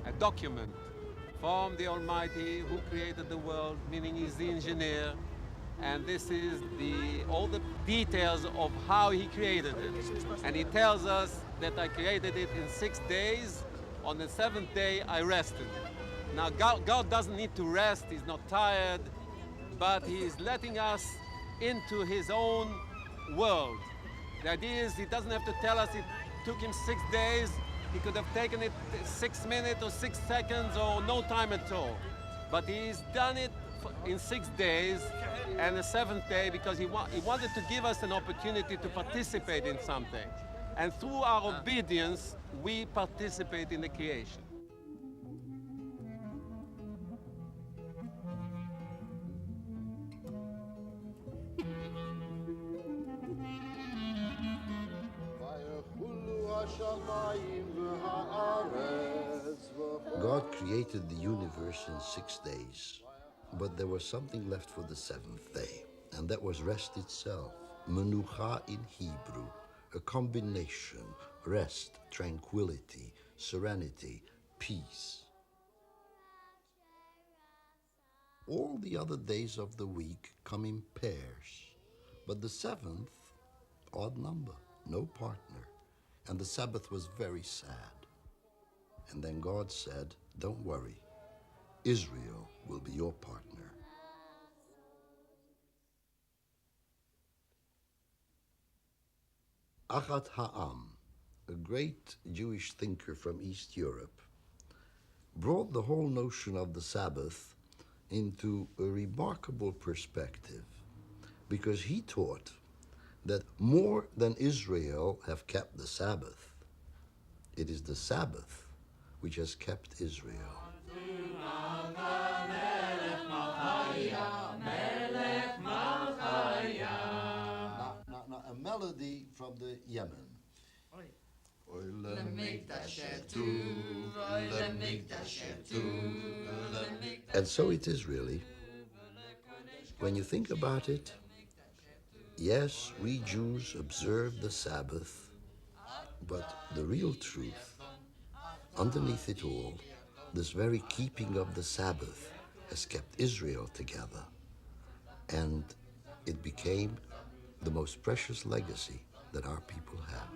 A document from the Almighty who created the world, meaning he's the engineer, and this is all the details of how he created it. And he tells us that I created it in 6 days. On the 7th day, I rested. Now, God doesn't need to rest. He's not tired, but he is letting us into his own world. The idea is he doesn't have to tell us it took him 6 days. He could have taken it 6 minutes or 6 seconds or no time at all. But he's done it in 6 days and the 7th day because he wanted to give us an opportunity to participate in something. And through our obedience, we participate in the creation. God created the universe in 6 days, but there was something left for the 7th day, and that was rest itself, menucha in Hebrew, a combination, rest, tranquility, serenity, peace. All the other days of the week come in pairs, but the 7th, odd number, no partner, and the Sabbath was very sad. And then God said, don't worry, Israel will be your partner. Achat Ha'am, a great Jewish thinker from East Europe, brought the whole notion of the Sabbath into a remarkable perspective, because he taught that more than Israel have kept the Sabbath, it is the Sabbath which has kept Israel. Now, a melody from the Yemen. And so it is really. When you think about it, yes, we Jews observe the Sabbath, but the real truth, underneath it all, this very keeping of the Sabbath has kept Israel together, and it became the most precious legacy that our people have.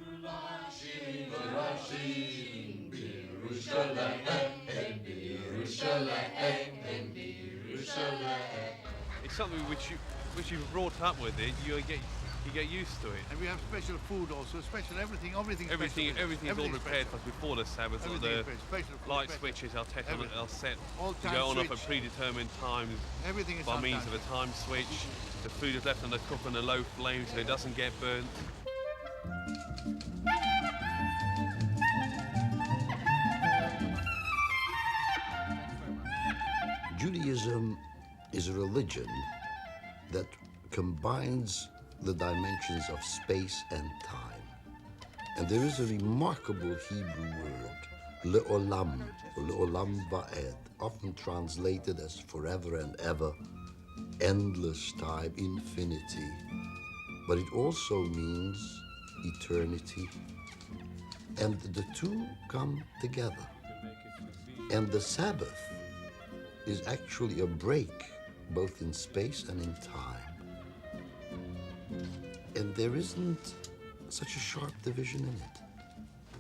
It's something which you've brought up with it. You get used to it. And we have special food also, special everything is all prepared for us before the Sabbath. All the light switches are set go on off at predetermined times by means of a time switch. The food is left on the cook on a low flame so it doesn't get burnt. Judaism is a religion that combines the dimensions of space and time. And there is a remarkable Hebrew word, le'olam, or le'olam va'ed, often translated as forever and ever, endless time, infinity. But it also means eternity. And the two come together. And the Sabbath is actually a break, both in space and in time. And there isn't such a sharp division in it.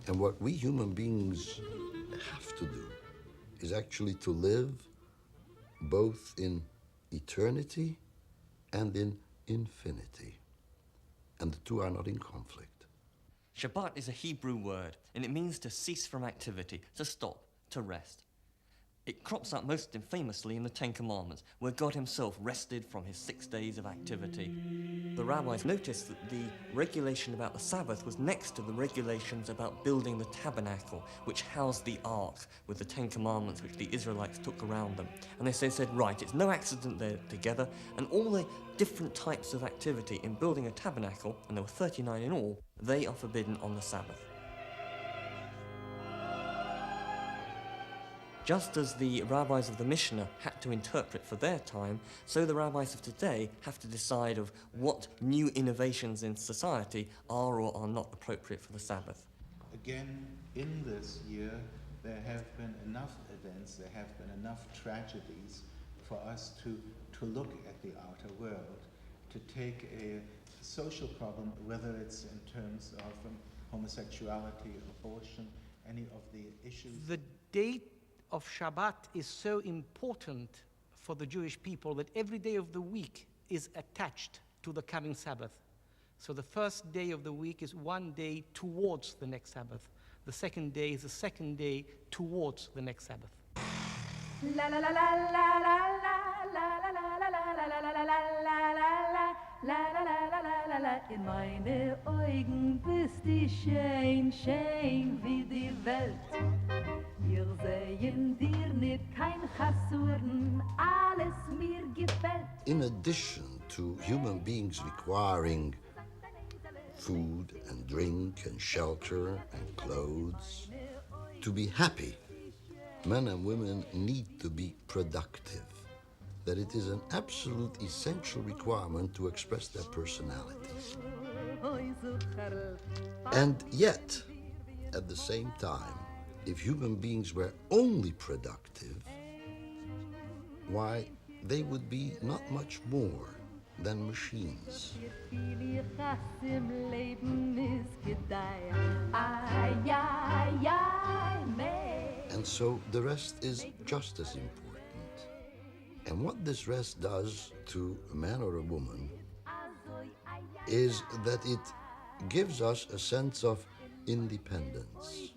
And what we human beings have to do is actually to live both in eternity and in infinity. And the two are not in conflict. Shabbat is a Hebrew word, and it means to cease from activity, to stop, to rest. It crops up most famously in the Ten Commandments, where God himself rested from his 6 days of activity. The rabbis noticed that the regulation about the Sabbath was next to the regulations about building the tabernacle, which housed the ark with the Ten Commandments which the Israelites took around them. And they said, right, it's no accident they're together, and all the different types of activity in building a tabernacle, and there were 39 in all, they are forbidden on the Sabbath. Just as the rabbis of the Mishnah had to interpret for their time, so the rabbis of today have to decide of what new innovations in society are or are not appropriate for the Sabbath. Again, in this year, there have been enough events, there have been enough tragedies for us to look at the outer world, to take a social problem, whether it's in terms of homosexuality, abortion, any of the issues. The date of Shabbat is so important for the Jewish people that every day of the week is attached to the coming Sabbath. So the first day of the week is one day towards the next Sabbath. The second day is the second day towards the next Sabbath. La la la la la la la la la la la la la la la la la. In meine Augen bist du schön, schön wie die Welt. Wir sehen dir nicht kein Chasuren, alles mir gefällt. In addition to human beings requiring food and drink and shelter and clothes, to be happy, men and women need to be productive, that it is an absolute essential requirement to express their personalities. And yet, at the same time, if human beings were only productive, why, they would be not much more than machines. And so the rest is just as important. And what this rest does to a man or a woman is that it gives us a sense of independence,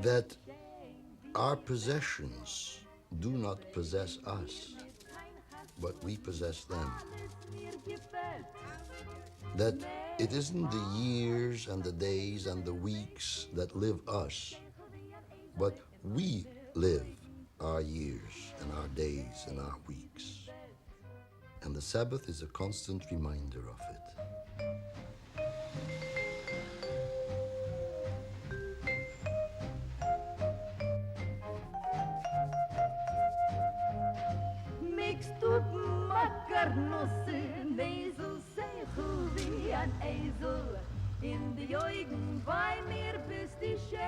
that our possessions do not possess us, but we possess them. That it isn't the years and the days and the weeks that live us, but we live our years and our days and our weeks. And the Sabbath is a constant reminder of it. In die Augen bei mir bist du schön.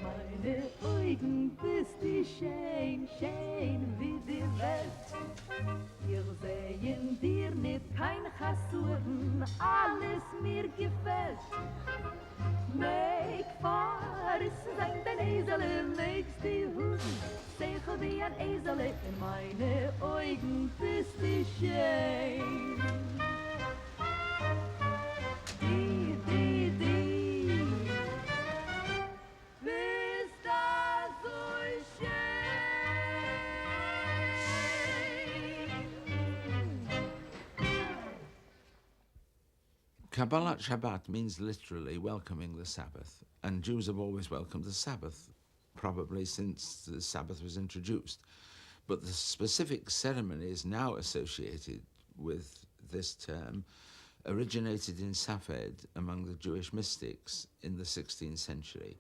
Meine Augen bist du schön, schön wie die Welt. Wir sehen dir nicht kein Chasuren, alles mir gefällt. Make faris sein dein Esel, makes die Husen, sechel wie ein Esel. In meine Augen bist du schön. Kabbalat Shabbat means literally welcoming the Sabbath, and Jews have always welcomed the Sabbath, probably since the Sabbath was introduced. But the specific ceremonies now associated with this term originated in Safed among the Jewish mystics in the 16th century,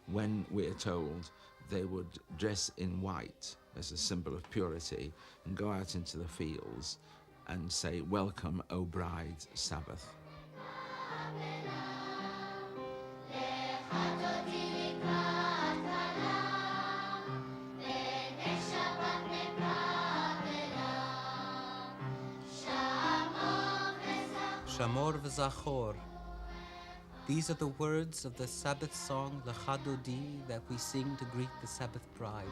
when we are told they would dress in white as a symbol of purity and go out into the fields and say, "Welcome, O bride, Sabbath." Shamor v'zachor. These are the words of the Sabbath song, L'chadodi, that we sing to greet the Sabbath Bride.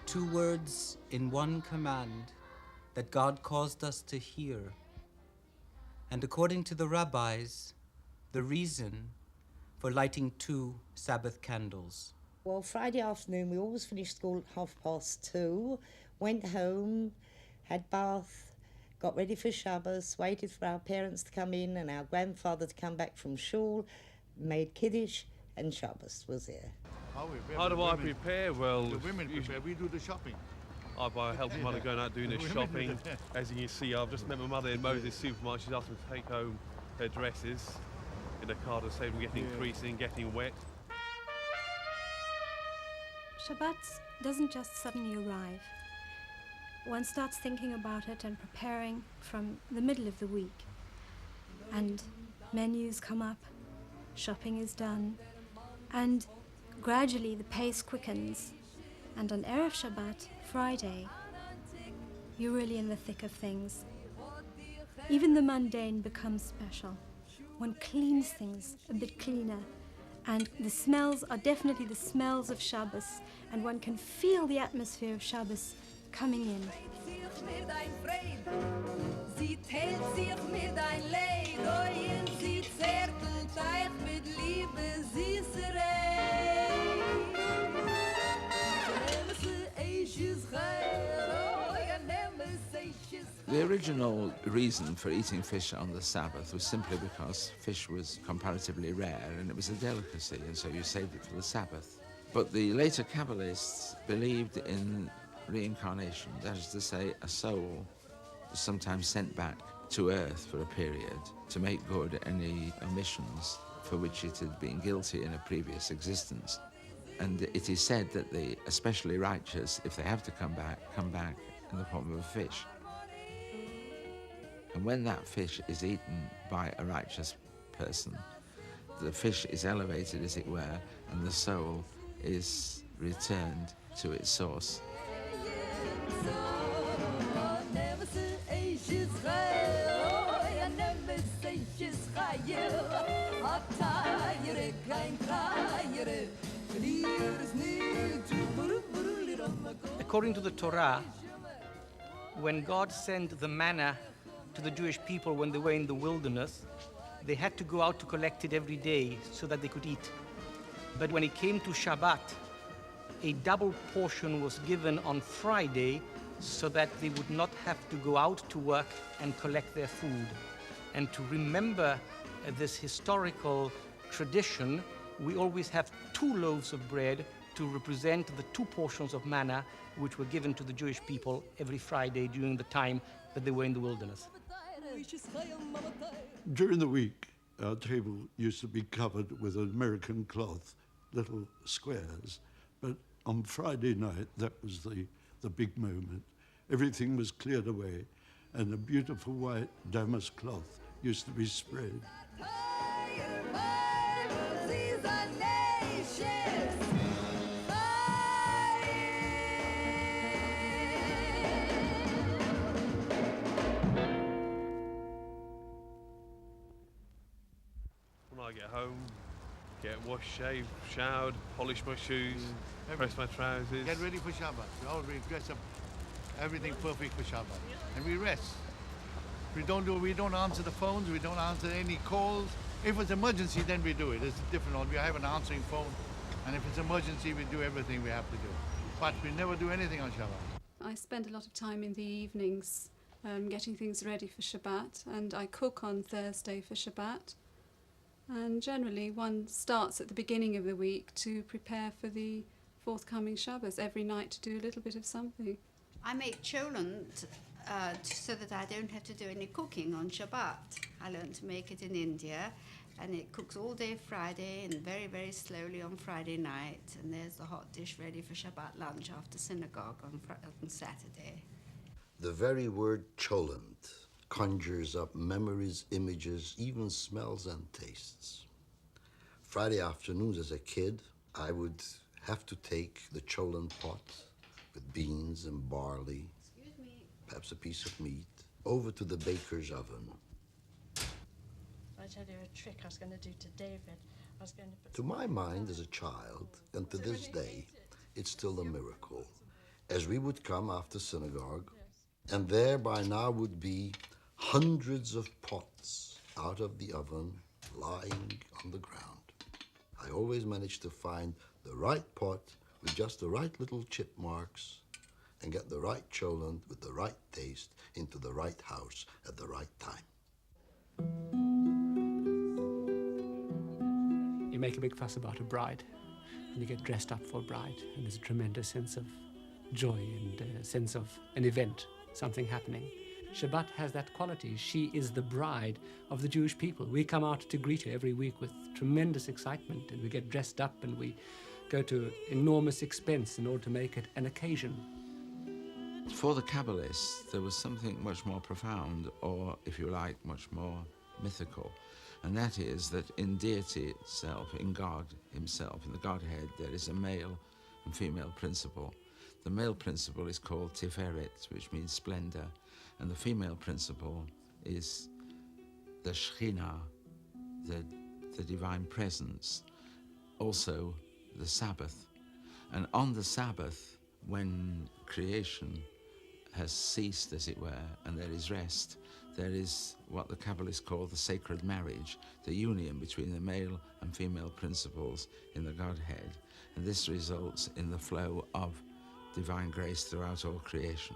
2 words in one command that God caused us to hear. And according to the rabbis, the reason for lighting 2 Sabbath candles. Well, Friday afternoon, we always finished school at 2:30, went home, had bath, got ready for Shabbos, waited for our parents to come in and our grandfather to come back from shul, made Kiddush, and Shabbos was there. How do I prepare? Well, the women prepare, we do the shopping. I help my mother going out doing the shopping. As you can see, I've just met my mother in Moses supermarket. She's asked me to take home her dresses in the car to save them getting creasing, getting wet. Shabbat doesn't just suddenly arrive. One starts thinking about it and preparing from the middle of the week. And menus come up, shopping is done, and gradually the pace quickens. And on Erev Shabbat, Friday, you're really in the thick of things. Even the mundane becomes special. One cleans things a bit cleaner. And the smells are definitely the smells of Shabbos, and one can feel the atmosphere of Shabbos coming in. The original reason for eating fish on the Sabbath was simply because fish was comparatively rare and it was a delicacy, and so you saved it for the Sabbath. But the later Kabbalists believed in reincarnation, that is to say, a soul was sometimes sent back to earth for a period to make good any omissions for which it had been guilty in a previous existence. And it is said that the especially righteous, if they have to come back in the form of a fish. And when that fish is eaten by a righteous person, the fish is elevated, as it were, and the soul is returned to its source. According to the Torah, when God sent the manna to the Jewish people when they were in the wilderness, they had to go out to collect it every day so that they could eat. But when it came to Shabbat, a double portion was given on Friday so that they would not have to go out to work and collect their food. And to remember this historical tradition, we always have 2 loaves of bread to represent the 2 portions of manna which were given to the Jewish people every Friday during the time that they were in the wilderness. During the week, our table used to be covered with an American cloth, little squares. But on Friday night, that was the big moment. Everything was cleared away, and a beautiful white damask cloth used to be spread. When I get home, get washed, shaved, showered, polish my shoes, press my trousers. Get ready for Shabbat. We always dress up, everything perfect for Shabbat. And we rest. We don't answer the phones, we don't answer any calls. If it's emergency, then we do it. It's different. We have an answering phone, and if it's emergency, we do everything we have to do. But we never do anything on Shabbat. I spend a lot of time in the evenings getting things ready for Shabbat, and I cook on Thursday for Shabbat. And generally one starts at the beginning of the week to prepare for the forthcoming Shabbos, every night to do a little bit of something. I make cholent so that I don't have to do any cooking on Shabbat. I learned to make it in India, and it cooks all day Friday and very, very slowly on Friday night, and there's the hot dish ready for Shabbat lunch after synagogue on Saturday. The very word cholent conjures up memories, images, even smells and tastes. Friday afternoons as a kid, I would have to take the cholent pot with beans and barley, perhaps a piece of meat, over to the baker's oven. I tell you a trick I was going to do to David? I was going to put... To my mind as a child, and to this day, it's still a miracle. As we would come after synagogue, and there by now would be hundreds of pots out of the oven lying on the ground. I always managed to find the right pot with just the right little chip marks and get the right cholent with the right taste into the right house at the right time. You make a big fuss about a bride, and you get dressed up for a bride, and there's a tremendous sense of joy and a sense of an event, something happening. Shabbat has that quality. She is the bride of the Jewish people. We come out to greet her every week with tremendous excitement, and we get dressed up and we go to enormous expense in order to make it an occasion. For the Kabbalists, there was something much more profound, or, if you like, much more mythical, and that is that in deity itself, in God himself, in the Godhead, there is a male and female principle. The male principle is called Tiferet, which means splendor, and the female principle is the Shekhinah, the divine presence, also the Sabbath. And on the Sabbath, when creation has ceased, as it were, and there is rest, there is what the Kabbalists call the sacred marriage, the union between the male and female principles in the Godhead, and this results in the flow of divine grace throughout all creation.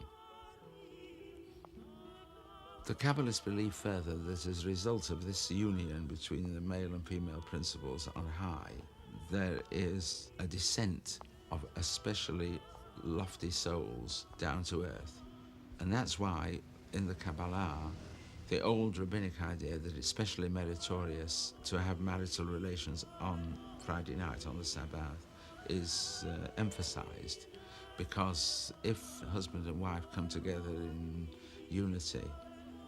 The Kabbalists believe further that as a result of this union between the male and female principles on high, there is a descent of especially lofty souls down to earth. And that's why in the Kabbalah, the old rabbinic idea that it's especially meritorious to have marital relations on Friday night, on the Sabbath, is emphasized, because if husband and wife come together in unity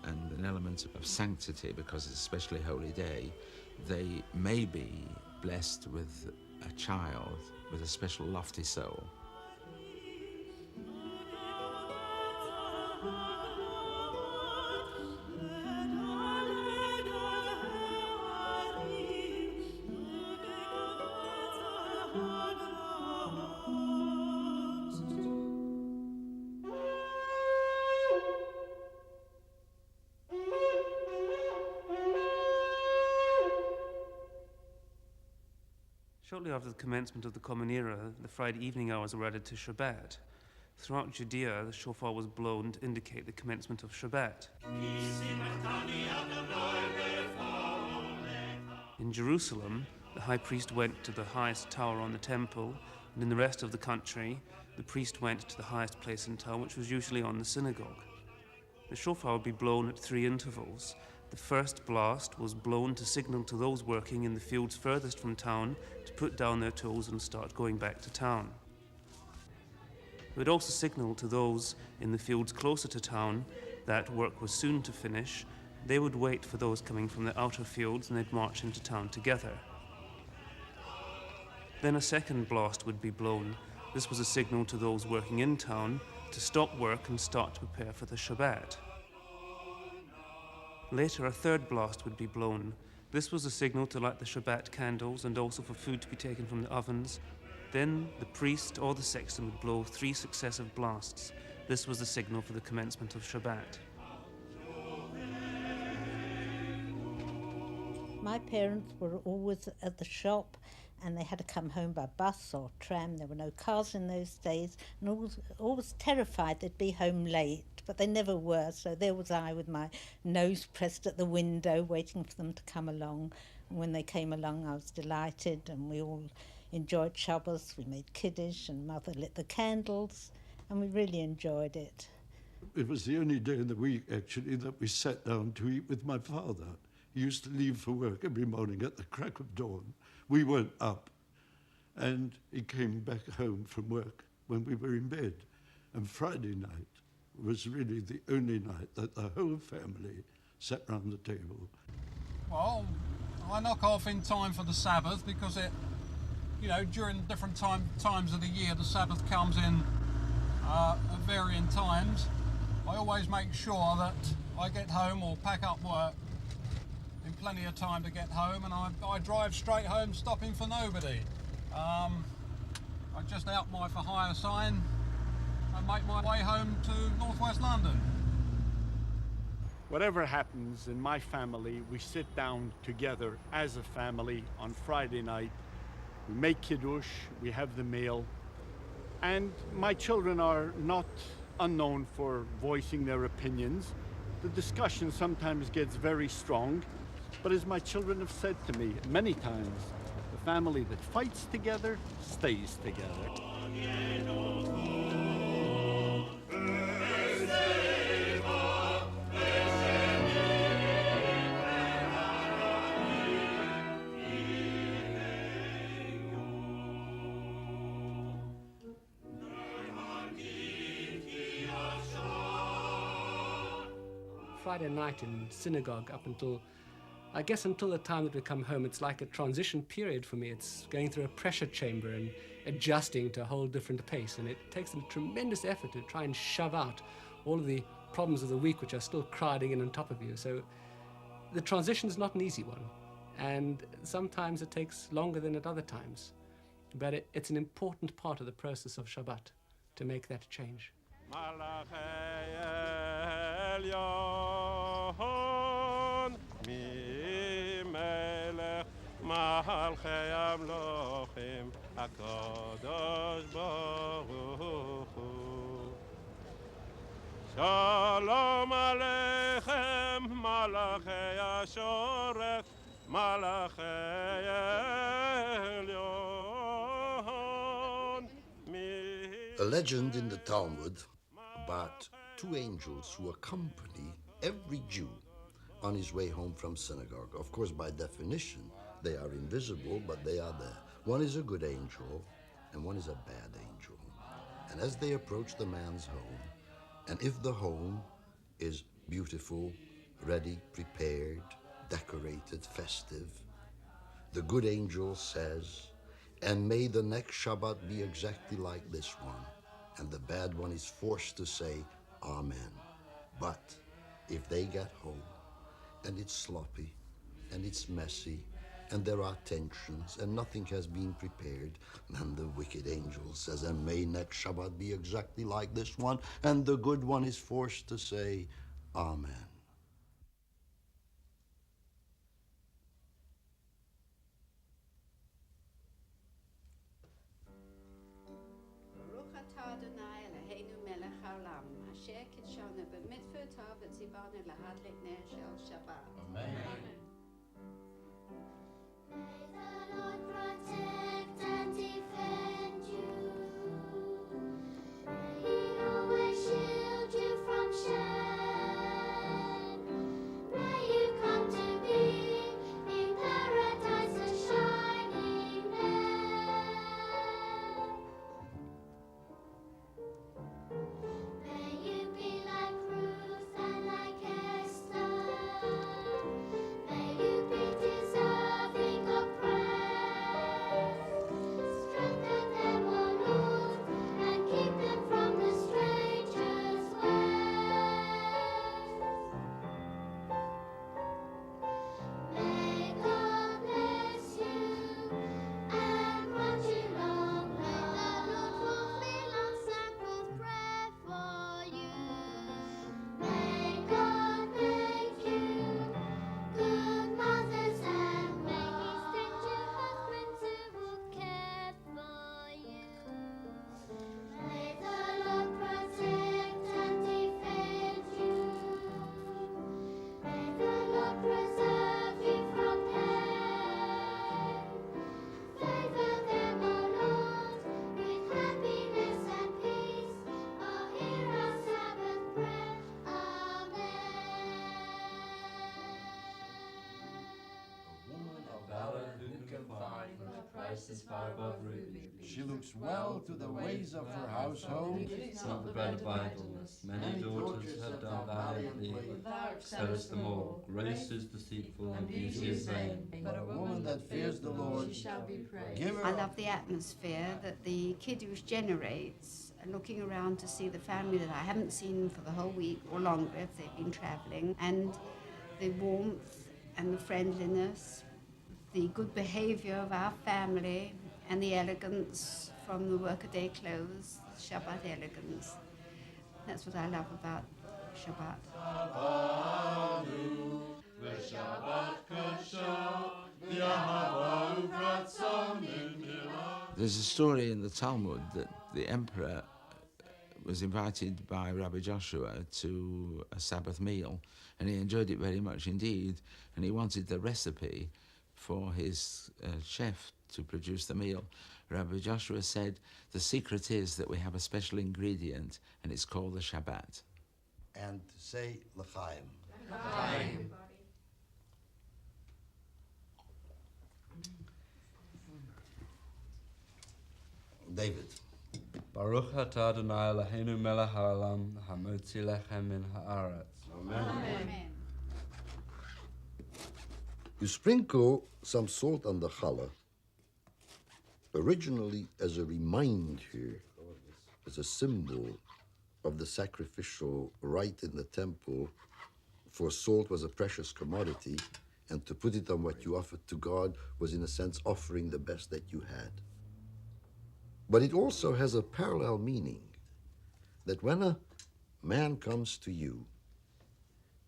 and an element of sanctity, because it's a especially holy day, they may be blessed with a child with a special lofty soul. Shortly after the commencement of the Common Era, the Friday evening hours were added to Shabbat. Throughout Judea, the shofar was blown to indicate the commencement of Shabbat. In Jerusalem, the high priest went to the highest tower on the temple, and in the rest of the country, the priest went to the highest place in town, which was usually on the synagogue. The shofar would be blown at 3 intervals. The first blast was blown to signal to those working in the fields furthest from town to put down their tools and start going back to town. It would also signal to those in the fields closer to town that work was soon to finish. They would wait for those coming from the outer fields, and they'd march into town together. Then a second blast would be blown. This was a signal to those working in town to stop work and start to prepare for the Shabbat. Later, a third blast would be blown. This was a signal to light the Shabbat candles and also for food to be taken from the ovens. Then the priest or the sexton would blow 3 successive blasts. This was the signal for the commencement of Shabbat. My parents were always at the shop, and they had to come home by bus or tram. There were no cars in those days, and always terrified they'd be home late, but they never were. So there was I with my nose pressed at the window, waiting for them to come along. And when they came along, I was delighted, and we all enjoyed Shabbos. We made kiddush, and Mother lit the candles, and we really enjoyed it. It was the only day in the week, actually, that we sat down to eat with my father. He used to leave for work every morning at the crack of dawn. We weren't up, and he came back home from work when we were in bed. And Friday night was really the only night that the whole family sat round the table. Well, I knock off in time for the Sabbath because during different times of the year, the Sabbath comes in at varying times. I always make sure that I get home or pack up work in plenty of time to get home, and I drive straight home, stopping for nobody. I just out my for hire sign and make my way home to northwest London. Whatever happens in my family, we sit down together as a family on Friday night. We make kiddush, we have the meal, and my children are not unknown for voicing their opinions. The discussion sometimes gets very strong, but as my children have said to me many times, the family that fights together stays together. Friday night in synagogue up until, I guess until the time that we come home, it's like a transition period for me. It's going through a pressure chamber and adjusting to a whole different pace, and it takes a tremendous effort to try and shove out all of the problems of the week which are still crowding in on top of you. So the transition is not an easy one, and sometimes it takes longer than at other times, but it's an important part of the process of Shabbat to make that change. Shalom Aleichem, Malachei Ashoret, Malachei Elyon. A legend in the Talmud about two angels who accompany every Jew on his way home from synagogue. Of course, by definition, they are invisible, but they are there. One is a good angel, and one is a bad angel. And as they approach the man's home, and if the home is beautiful, ready, prepared, decorated, festive, the good angel says, "And may the next Shabbat be exactly like this one." And the bad one is forced to say, "Amen." But if they get home, and it's sloppy, and it's messy, and there are tensions, and nothing has been prepared, then the wicked angel says, "And may next Shabbat be exactly like this one," and the good one is forced to say, "Amen." Baruch atah Adonai Eloheinu melech haolam, asher kidshanu b'mitzvotav v'tzivanu lahadlik ner shel Shabbat. Amen. May the Lord protect and defend you. May He always shield you from shame. May you come to be in paradise a shining lamp. May you be like Ruth and like Esther. May you be deserving of praise. Strengthen them, O Lord, and keep them from the stranger's ways. May God bless you and grant you long life. May the Lord fulfill unsacred prayer for you. May God make you good mothers, and may He send you husbands who will care for you. May the Lord protect and defend you. May the Lord preserve you from pain. Favor them, O Lord, with happiness and peace. Oh, hear our Sabbath prayer. Woman of valor, who can find? Her price is far above ruby. She looks well to the ways of her household. It's not the bread of idleness. Many daughters have done valiantly. Perish them all. Grace is deceitful and beauty is vain. But a woman that fears the Lord, she shall be praised. Give her I love the atmosphere that the kiddush generates, looking around to see the family that I haven't seen for the whole week or longer if they've been travelling, and the warmth and the friendliness, the good behavior of our family, and the elegance from the workaday clothes, Shabbat elegance. That's what I love about Shabbat. There's a story in the Talmud that the emperor was invited by Rabbi Joshua to a Sabbath meal, and he enjoyed it very much indeed, and he wanted the recipe for his chef to produce the meal. Rabbi Joshua said, the secret is that we have a special ingredient, and it's called the Shabbat. And say l'chaim. L'chaim. David. Baruch atah Adonai Eloheinu melech haolam hamotzi lechem min haaretz. Amen. You sprinkle some salt on the challah, originally as a reminder, as a symbol of the sacrificial rite in the temple, for salt was a precious commodity, and to put it on what you offered to God was, in a sense, offering the best that you had. But it also has a parallel meaning, that when a man comes to you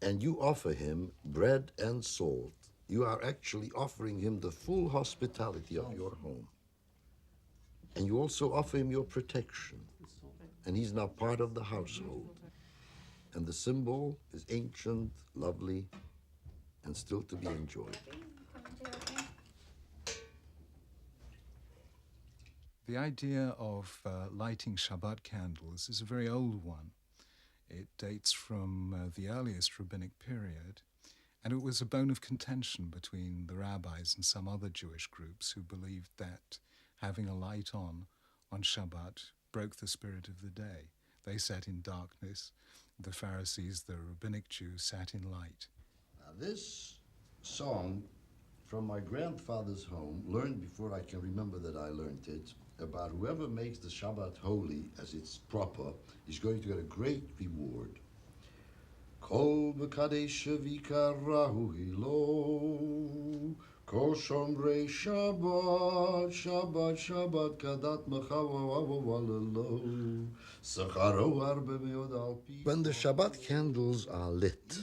and you offer him bread and salt, you are actually offering him the full hospitality of your home. And you also offer him your protection, and he's now part of the household. And the symbol is ancient, lovely, and still to be enjoyed. The idea of lighting Shabbat candles is a very old one. It dates from the earliest rabbinic period, and it was a bone of contention between the rabbis and some other Jewish groups who believed that having a light on Shabbat broke the spirit of the day. They sat in darkness. The Pharisees, the rabbinic Jews, sat in light. Now this song from my grandfather's home, learned before I can remember that I learned it, about whoever makes the Shabbat holy as it's proper is going to get a great reward. Kol b'kadesh v'karahu hilo, kol shomrei Shabbat, Shabbat, Shabbat, kadat mechawawawawalelo, sacharo arbe meod alpi. When the Shabbat candles are lit,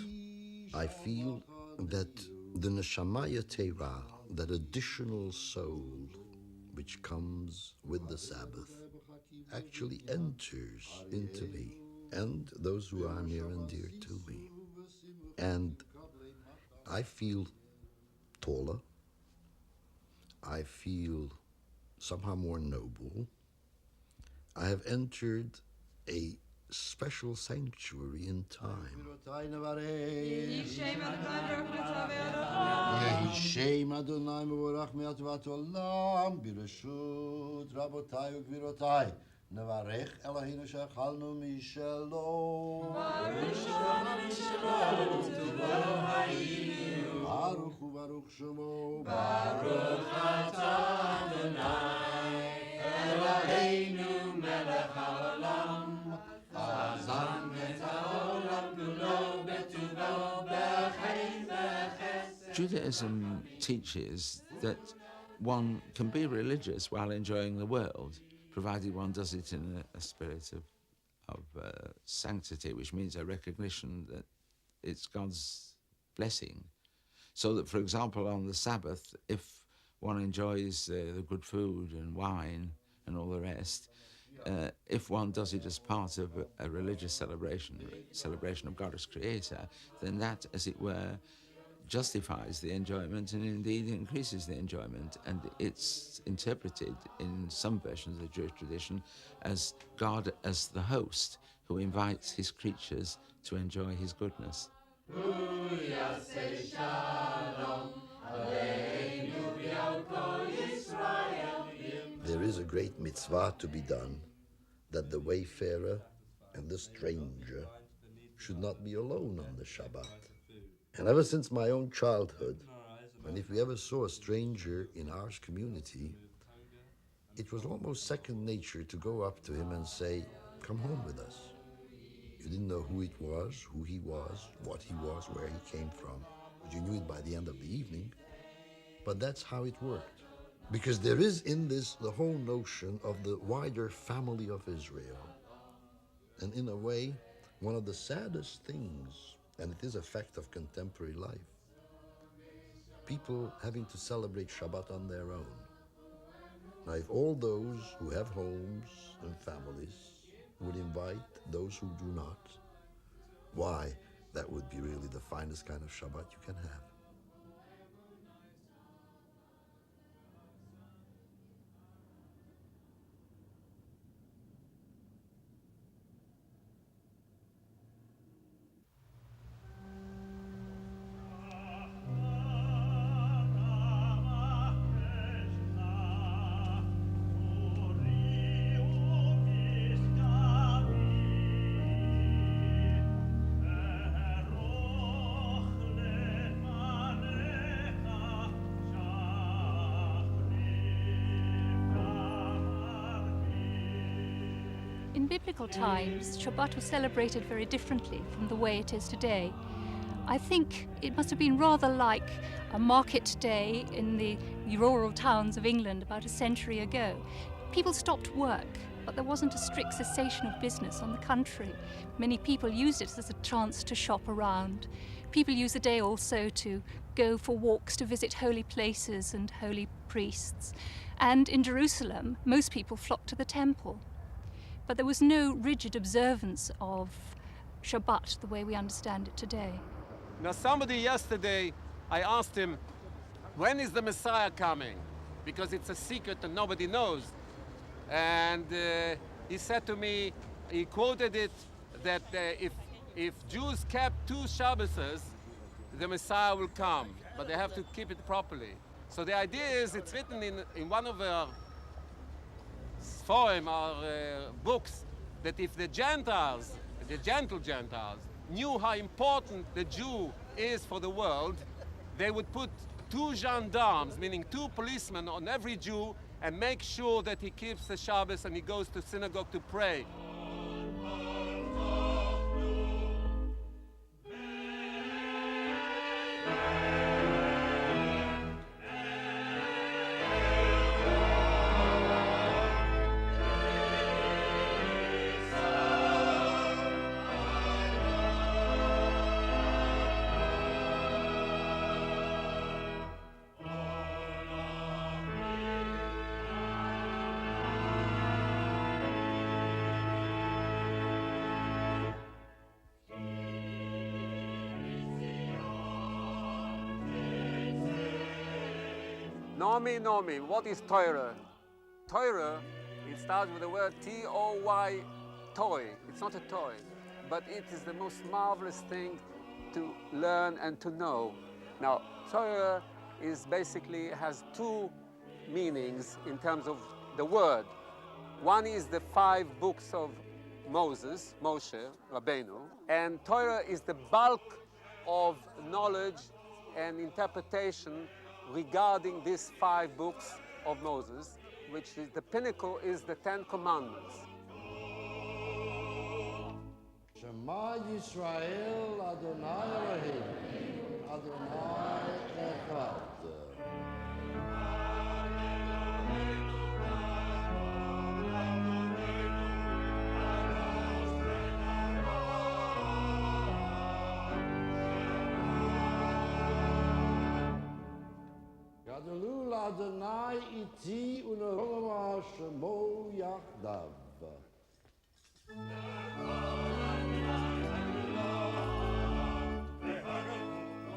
I feel that the neshama yetera, that additional soul which comes with the Sabbath, actually enters into me and those who are near and dear to me. And I feel taller. I feel somehow more noble. I have entered a special sanctuary in time. Yehi Shem Adonai mevorach me'atvat olam bireshut rabotai u'gvirotai nevarech Eloheinu she'achalnu mishelo Baruch hu Baruch Shemo Baruch atah Adonai Eloheinu melech haolam Judaism teaches that one can be religious while enjoying the world, provided one does it in a spirit of sanctity, which means a recognition that it's God's blessing. So that, for example, on the Sabbath, if one enjoys the good food and wine and all the rest, if one does it as part of a religious celebration of God as Creator, then that, as it were, justifies the enjoyment and indeed increases the enjoyment. And it's interpreted in some versions of the Jewish tradition as God as the host who invites his creatures to enjoy his goodness. There is a great mitzvah to be done, that the wayfarer and the stranger should not be alone on the Shabbat. And ever since my own childhood, and if we ever saw a stranger in our community, it was almost second nature to go up to him and say, "Come home with us." You didn't know who it was, who he was, what he was, where he came from. you knew it by the end of the evening, but that's how it worked. Because there is in this the whole notion of the wider family of Israel. And in a way, one of the saddest things, and it is a fact of contemporary life, people having to celebrate Shabbat on their own. Now, if all those who have homes and families would invite those who do not, why, that would be really the finest kind of Shabbat you can have. In biblical times, Shabbat was celebrated very differently from the way it is today. I think it must have been rather like a market day in the rural towns of England about a century ago. People stopped work, but there wasn't a strict cessation of business. On the contrary, many people used it as a chance to shop around. People used the day also to go for walks to visit holy places and holy priests. And in Jerusalem, most people flocked to the temple. But there was no rigid observance of Shabbat the way we understand it today. Now, somebody yesterday, I asked him, when is the Messiah coming? Because it's a secret and nobody knows. And he said to me, he quoted it, that if Jews kept 2 Shabbases, the Messiah will come, but they have to keep it properly. So the idea is, it's written in one of our poem or books, that if the Gentiles, the gentle Gentiles, knew how important the Jew is for the world, they would put 2 gendarmes, meaning 2 policemen on every Jew, and make sure that he keeps the Shabbos and he goes to synagogue to pray. Naomi, what is Torah? Torah, it starts with the word T-O-Y, toy. It's not a toy, but it is the most marvelous thing to learn and to know. Now, Torah is basically has 2 meanings in terms of the word. One is the 5 books of Moses, Moshe, Rabbeinu, and Torah is the bulk of knowledge and interpretation regarding these 5 books of Moses, which is the pinnacle is the 10 Commandments. Shema Yisrael Adonai Elohim, Adonai Echad. Gadolul Adonai iti u'ne'orah shemo yachdav.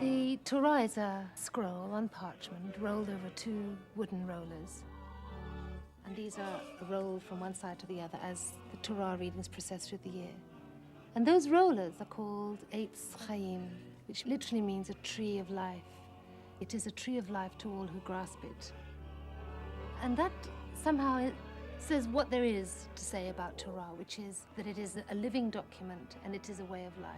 The Torah is a scroll on parchment rolled over 2 wooden rollers. And these are rolled from one side to the other as the Torah readings process through the year. And those rollers are called Eitz Chaim, which literally means a tree of life. It is a tree of life to all who grasp it. And that somehow says what there is to say about Torah, which is that it is a living document and it is a way of life.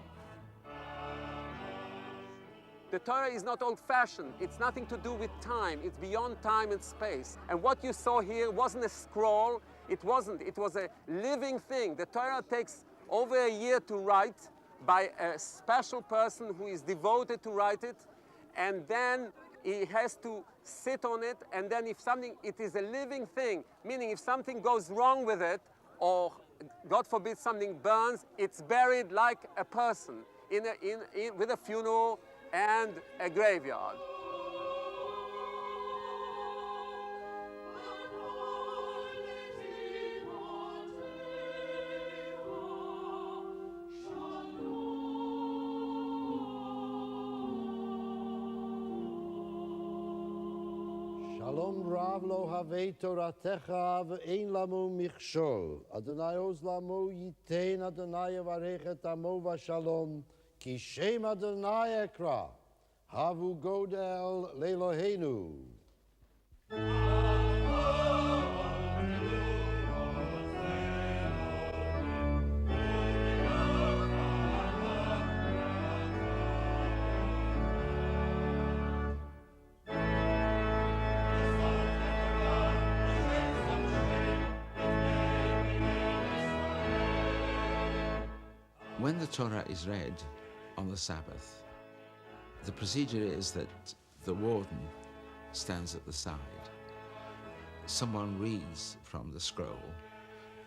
The Torah is not old-fashioned. It's nothing to do with time. It's beyond time and space. And what you saw here wasn't a scroll. It wasn't. It was a living thing. The Torah takes over a year to write by a special person who is devoted to write it. and then he has to sit on it, and then if something, it is a living thing, meaning if something goes wrong with it, or God forbid something burns, it's buried like a person with a funeral and a graveyard. Shalom Rav lo havei Toratecha ve'ein lamo michshol. Adonai oz lamo yitein Adonai avarechet amo v'shalom. Ki shem Adonai ekra. Havu godel le'Eloheinu. When the Torah is read on the Sabbath, the procedure is that the warden stands at the side. Someone reads from the scroll,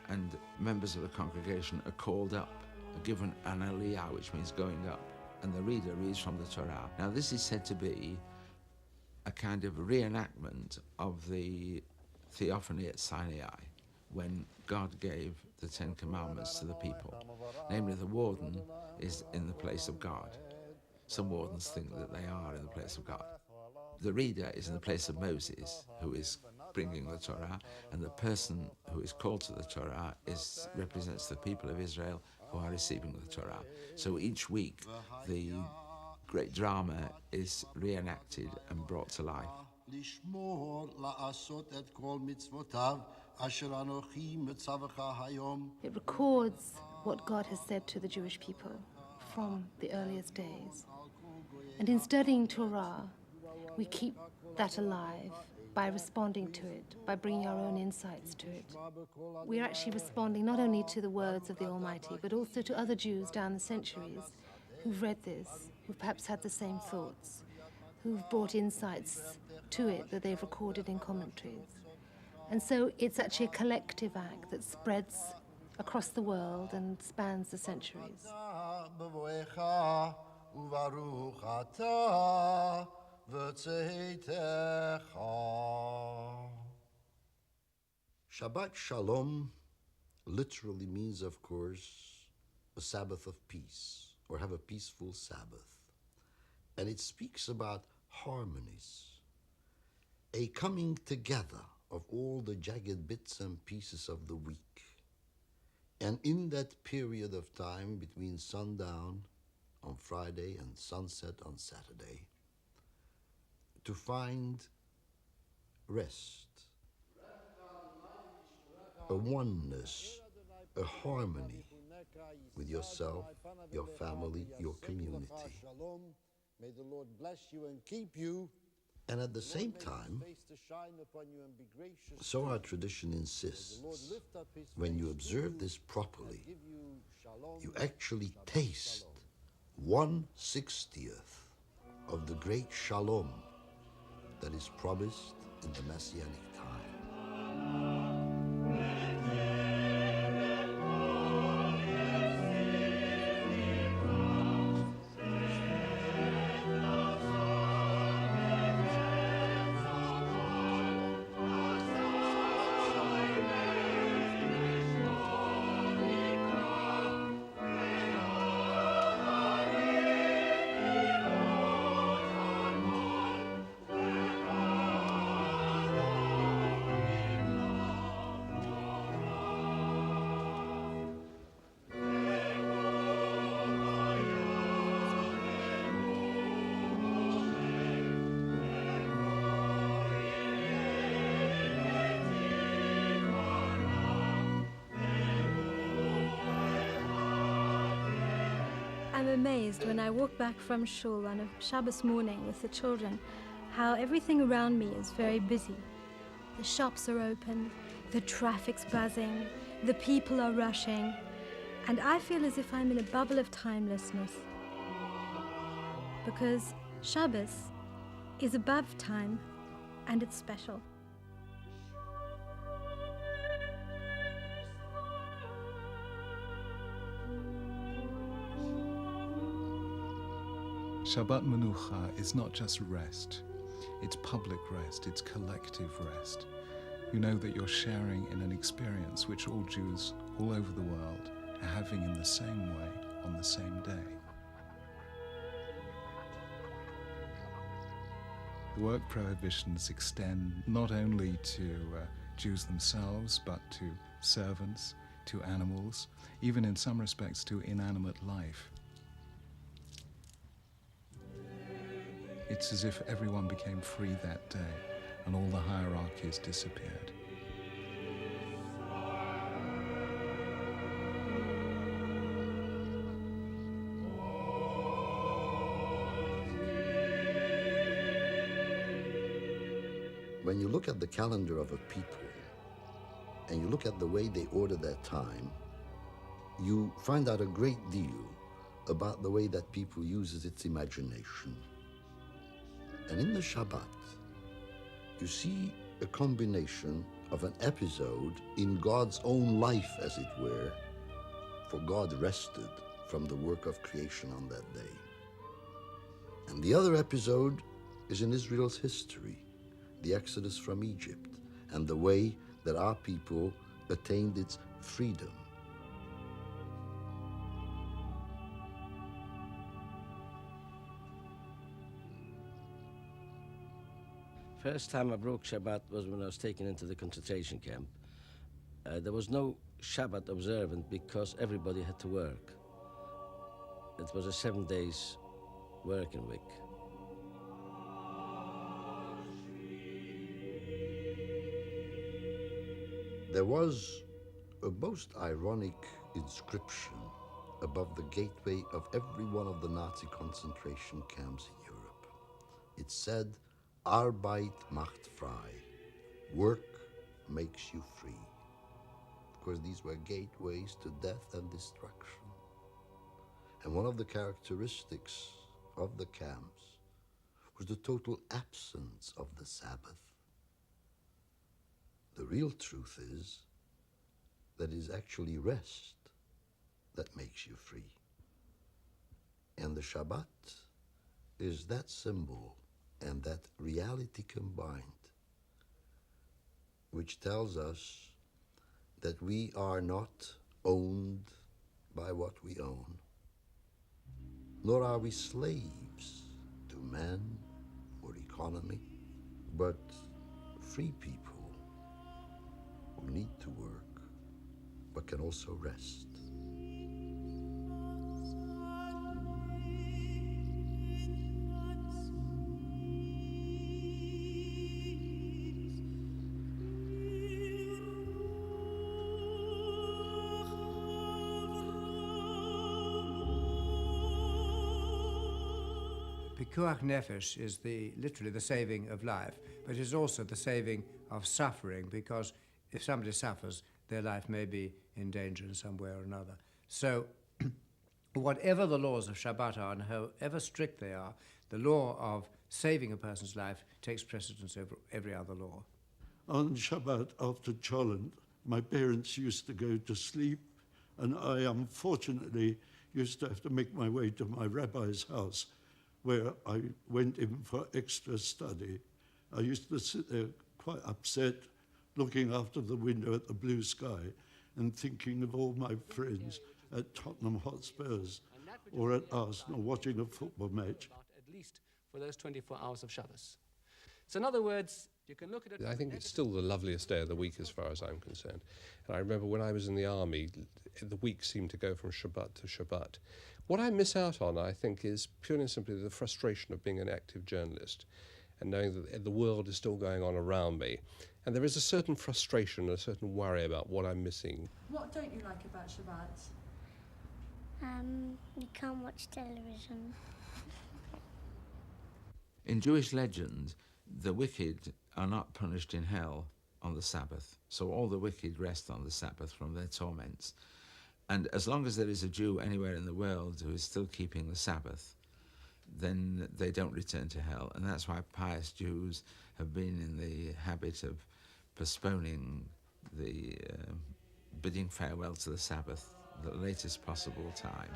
and members of the congregation are called up, are given an aliyah, which means going up, and the reader reads from the Torah. Now, this is said to be a kind of reenactment of the theophany at Sinai, when God gave the Ten Commandments to the people. Namely, the warden is in the place of God. Some wardens think that they are in the place of God. The reader is in the place of Moses, who is bringing the Torah, and the person who is called to the Torah represents the people of Israel who are receiving the Torah. So each week, the great drama is reenacted and brought to life. It records what God has said to the Jewish people from the earliest days. And in studying Torah, we keep that alive by responding to it, by bringing our own insights to it. We're actually responding not only to the words of the Almighty, but also to other Jews down the centuries who've read this, who've perhaps had the same thoughts, who've brought insights to it that they've recorded in commentaries. And so it's actually a collective act that spreads across the world and spans the centuries. Shabbat Shalom literally means, of course, a Sabbath of peace, or have a peaceful Sabbath. And it speaks about harmonies, a coming together of all the jagged bits and pieces of the week. And in that period of time between sundown on Friday and sunset on Saturday, to find rest, a oneness, a harmony with yourself, your family, your community. May the Lord bless you and keep you. And at the same time, so our tradition insists, when you observe this properly, you actually taste 1/60th of the great shalom that is promised in the Messianic time. I'm amazed when I walk back from shul on a Shabbos morning with the children, how everything around me is very busy. The shops are open, the traffic's buzzing, the people are rushing, and I feel as if I'm in a bubble of timelessness. Because Shabbos is above time, and it's special. Shabbat Menucha is not just rest, it's public rest, it's collective rest. You know that you're sharing in an experience which all Jews all over the world are having in the same way on the same day. The work prohibitions extend not only to Jews themselves, but to servants, to animals, even in some respects to inanimate life. It's as if everyone became free that day and all the hierarchies disappeared. When you look at the calendar of a people and you look at the way they order their time, you find out a great deal about the way that people uses its imagination. And in the Shabbat, you see a combination of an episode in God's own life, as it were, for God rested from the work of creation on that day. And the other episode is in Israel's history, the Exodus from Egypt, and the way that our people attained its freedom. First time I broke Shabbat was when I was taken into the concentration camp. There was no Shabbat observant because everybody had to work. It was a 7 days working week. There was a most ironic inscription above the gateway of every one of the Nazi concentration camps in Europe. It said, Arbeit macht frei. Work makes you free. Of course, these were gateways to death and destruction. And one of the characteristics of the camps was the total absence of the Sabbath. The real truth is that it is actually rest that makes you free. And the Shabbat is that symbol and that reality combined, which tells us that we are not owned by what we own, nor are we slaves to man or economy, but free people who need to work, but can also rest. Pikuach nefesh is literally the saving of life, but it is also the saving of suffering, because if somebody suffers, their life may be in danger in some way or another. So whatever the laws of Shabbat are and however strict they are, the law of saving a person's life takes precedence over every other law. On Shabbat, after Cholent, my parents used to go to sleep, and I unfortunately used to have to make my way to my rabbi's house, where I went in for extra study. I used to sit there quite upset, looking out of the window at the blue sky and thinking of all my friends at Tottenham Hotspurs or at Arsenal watching a football match. At least for those 24 hours of Shabbos. So in other words, you can look at it... I think it's still the loveliest day of the week as far as I'm concerned. And I remember when I was in the army, the week seemed to go from Shabbat to Shabbat. What I miss out on, I think, is purely and simply the frustration of being an active journalist and knowing that the world is still going on around me. And there is a certain frustration, a certain worry about what I'm missing. What don't you like about Shabbat? You can't watch television. In Jewish legend, the wicked are not punished in hell on the Sabbath. So all the wicked rest on the Sabbath from their torments. And as long as there is a Jew anywhere in the world who is still keeping the Sabbath, then they don't return to hell. And that's why pious Jews have been in the habit of postponing the bidding farewell to the Sabbath at the latest possible time.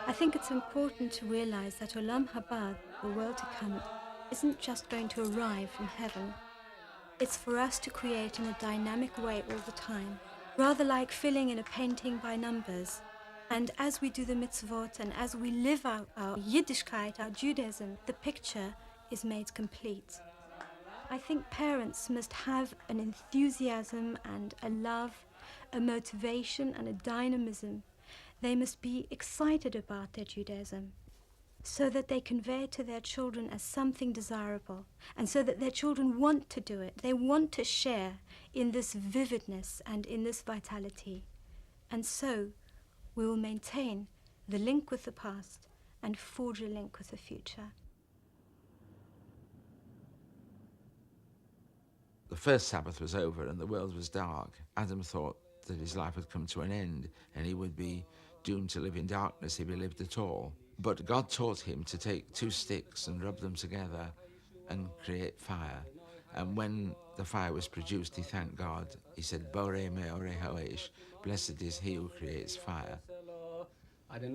I think it's important to realize that Olam Haba, the world to come, isn't just going to arrive from heaven. It's for us to create in a dynamic way all the time, rather like filling in a painting by numbers. And as we do the mitzvot and as we live out our Yiddishkeit, our Judaism, the picture is made complete. I think parents must have an enthusiasm and a love, a motivation and a dynamism. They must be excited about their Judaism so that they convey it to their children as something desirable and so that their children want to do it. They want to share in this vividness and in this vitality. And so we will maintain the link with the past and forge a link with the future. The first Sabbath was over and the world was dark. Adam thought that his life had come to an end and he would be doomed to live in darkness if he lived at all. But God taught him to take 2 sticks and rub them together and create fire. And when the fire was produced, he thanked God. He said, Borei me'orei ha'esh, blessed is he who creates fire. In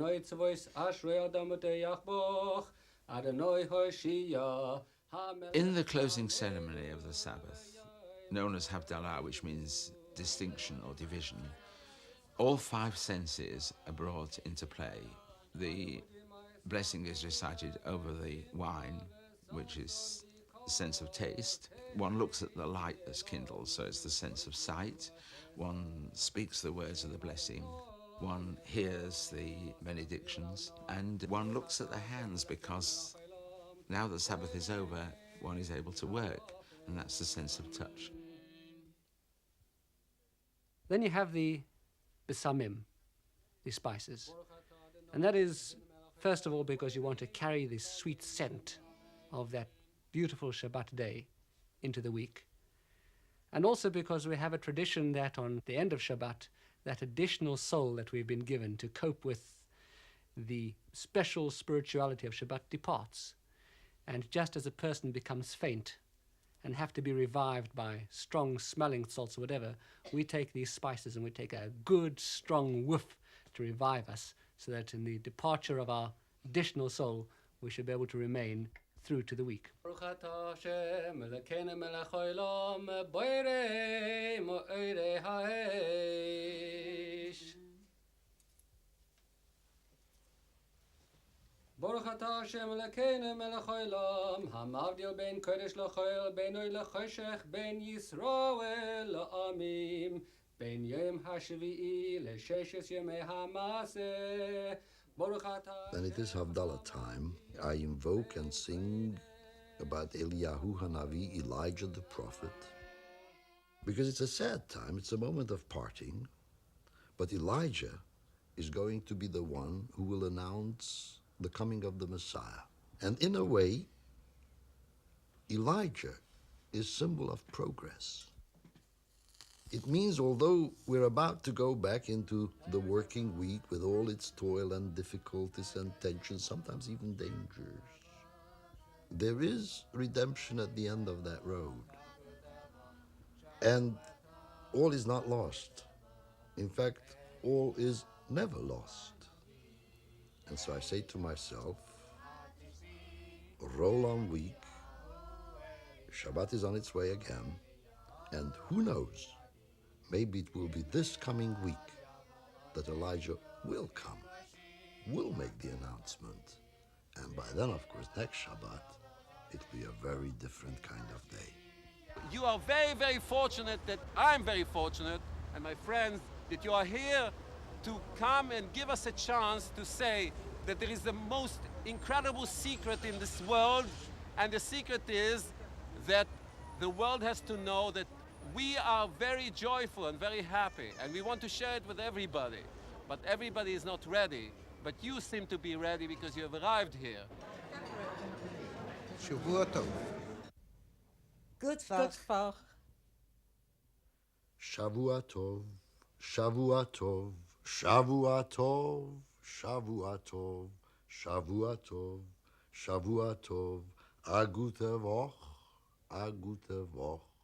the closing ceremony of the Sabbath, known as Havdalah, which means distinction or division, all 5 senses are brought into play. The blessing is recited over the wine, which is the sense of taste. One looks at the light that's kindled, so it's the sense of sight. One speaks the words of the blessing. One hears the benedictions. And one looks at the hands, because now the Sabbath is over, one is able to work, and that's the sense of touch. Then you have the besamim, the spices. And that is, first of all, because you want to carry this sweet scent of that beautiful Shabbat day into the week. And also because we have a tradition that on the end of Shabbat, that additional soul that we've been given to cope with the special spirituality of Shabbat departs. And just as a person becomes faint and have to be revived by strong smelling salts or whatever, we take these spices and we take a good strong whiff to revive us, so that in the departure of our additional soul, we should be able to remain through to the week. Baruch atah Hashem Elokeinu melech haolam, hamavdil ben kodesh l'choel, ben oy l'choshech, ben Yisroel la'amim, ben yom hashvi'i l'sheshes yomei hamaseh. Baruch atah. When it is Havdalah time, I invoke and sing about Eliyahu Hanavi, Elijah the prophet, because it's a sad time, it's a moment of parting, but Elijah is going to be the one who will announce the coming of the Messiah. And in a way, Elijah is symbol of progress. It means although we're about to go back into the working week with all its toil and difficulties and tensions, sometimes even dangers, there is redemption at the end of that road. And all is not lost. In fact, all is never lost. And so I say to myself, roll on week, Shabbat is on its way again, and who knows, maybe it will be this coming week that Elijah will come, will make the announcement. And by then, of course, next Shabbat, it will be a very different kind of day. You are very, very fortunate that I'm very fortunate, and my friends, that you are here to come and give us a chance to say that there is the most incredible secret in this world, and the secret is that the world has to know that we are very joyful and very happy, and we want to share it with everybody, but everybody is not ready. But you seem to be ready because you have arrived here. Shavua Tov. Good Fach. Shavua Tov, Shavua Tov, Shavua Tov, Shavua Tov, Shavua Tov, Shavua Tov, a gute Woche, a gute Woche.